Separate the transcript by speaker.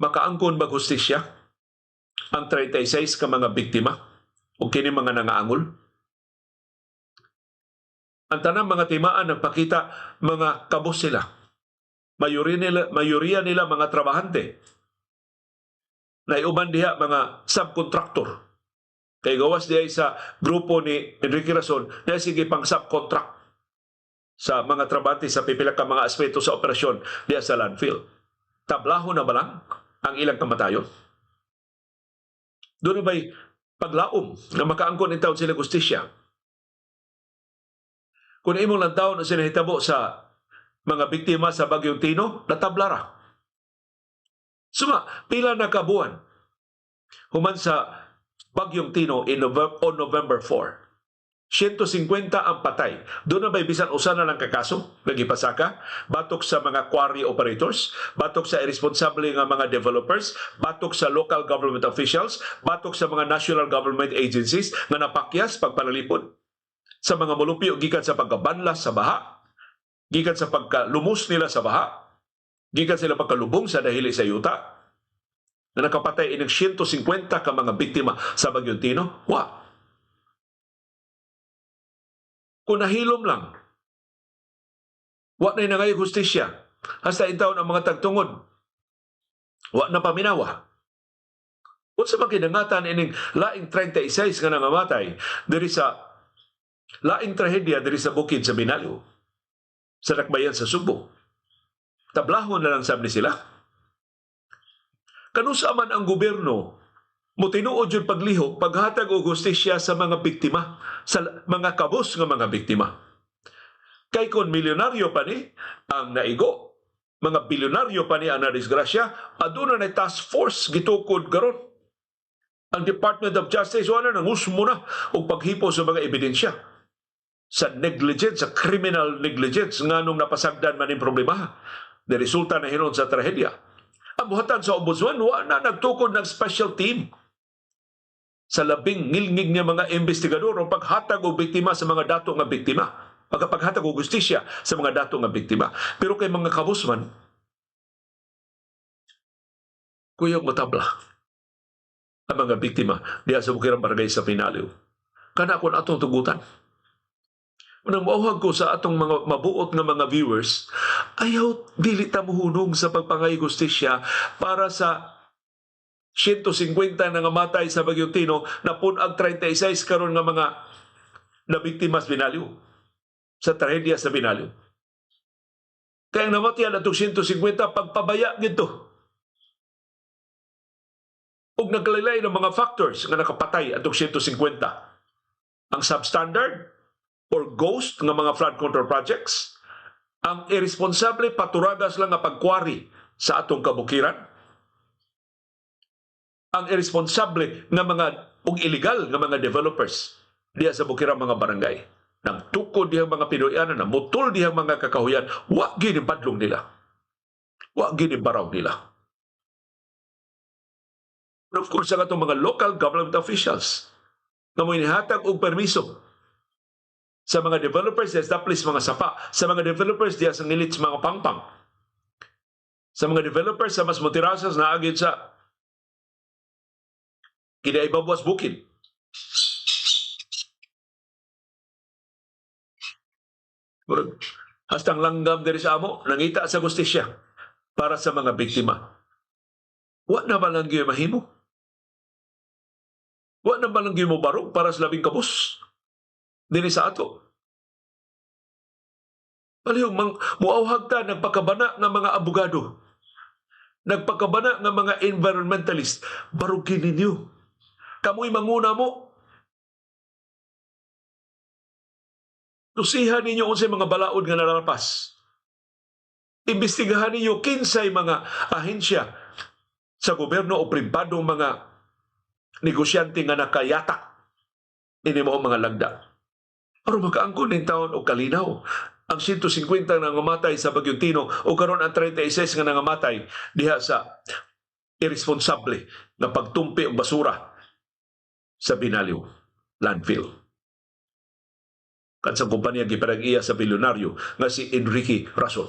Speaker 1: makaangkon ba hustisya ang 36 ka mga biktima o kini mga nangaangol? Ang tanang mga timaan nagpakita mga kabos sila. Mayoriya nila mga trabahante. Naiuban diha mga subcontractor. Kay gawas diha sa grupo ni Enrique Rason na sige pang subcontract sa mga trabahante sa pipila ka mga aspeto sa operasyon diha sa landfill. Tablaho na ba lang ang ilang kamatayon? Doon na ba'y paglaom na makaangkon in taon sila justisya? Kung imong lang taon na sinahitabo sa mga biktima sa Bagyong Tino, natablara. Suma, pila na kabuan human sa Bagyong Tino on November 4. 150 ang patay. Doon na ba'y bisan usa na lang kakaso nagipasaka? Batok sa mga quarry operators, batok sa irresponsible nga mga developers, batok sa local government officials, batok sa mga national government agencies nga napakyas pagpanalipod sa mga mulupyo gikan sa pagkabanlas sa baha, gikan sa pagkalumos nila sa baha, gikan sila pagkalubong sa dahili sa yuta, na nakapatay ining 150 ka mga biktima sa Bagyong Tino. Wa. Kung nahilom lang, wa na ngay justisya. Hasta intaon ang mga tagtungod. Wa na paminawa. Kung sa makinangatan ining laing 36 nga nangamatay diri sa laing trahedya diri sa bukid sa Binalyo, sa Dakbayan sa Subo. Tablahon na lang sabi sila. Kanusa man ang gobyerno mo tinuod yung paglihok, paghatag o justisya sa mga biktima, sa mga kabos ng mga biktima. Kay kung milyonaryo pa ni ang naigo, mga bilyonaryo pa ni ang nadisgrasya, aduna na task force gitukod karon. Ang Department of Justice wala nang usmo na o paghipo sa mga ebidensya sa negligence, sa criminal negligence nganong napasagdan man yung problema na resulta na hinon sa trahedya. Ang buhatan sa ombudsman, wala na nagtukod ng special team sa labing ngilngig niya mga investigador o paghatag o biktima sa mga dato nga biktima. Paghatag o justisya sa mga dato nga biktima. Pero kay mga kabusman, kuyog matabla ang mga biktima diya sa Bukirang Barangay sa Pinaliw. Kana kung atong tugutan. Unang mauhag ko sa atong mga mabuot nga mga viewers, ayaw dili ta muhunong sa pagpangay justisya para sa 150 na ngamatay sa Bagyong Tino na punag 36 karon nga mga nabiktimas Binalyo sa trahedya sa Binalyo. Kaya ang namatyan atong 150 pagpabaya nito. Ug naglaylay ng mga factors nga nakapatay atong 150. Ang substandard or ghost nga mga flood control projects, ang irresponsable paturagas lang nga pagkwari sa atong kabukiran, ang irresponsable nga mga ug illegal nga mga developers diya sa bukirang mga barangay. Nagtukod diyang mga Pinoyanan, namutol diyang mga kakahuyan, wa gini badlong nila. Wa gini baraw nila. And of course, ang atong mga local government officials na mo inihatag og permiso sa mga developers diya establish mga sapa, sa mga developers diya sa ngilits mga pangpang, sa mga developers sa mas motirasas na agad sa kinaibabuas bukid. Hastang langgam diri sa amo, nangita sa justisya para sa mga biktima. Wa na ba lang gyud mahimo? Wa na ba lang gyud mo barog para sa labing kabus dinhi sa ato? Palihog muawhag ta nagpakabana nga mga abogado, nagpakabana nga mga environmentalist, barog kininyo. Kamoy manguna mo. Tusihan ninyo unsay mga balaod nga nalalapas. Imbestigahan ninyo kinsay mga ahensya sa gobyerno o pribadong mga negosyante nga nakayatak ini mo mga lagda. Aron makaangkon ning taon og kalinaw ang 150 nga namatay sa Bagyong Tino o karon ang 36 nga nangamatay diha sa irresponsable na pagtumpi og basura sa Binalyo landfill. Kansang kumpanya giparag-iya sa bilyonaryo nga si Enrique Rason.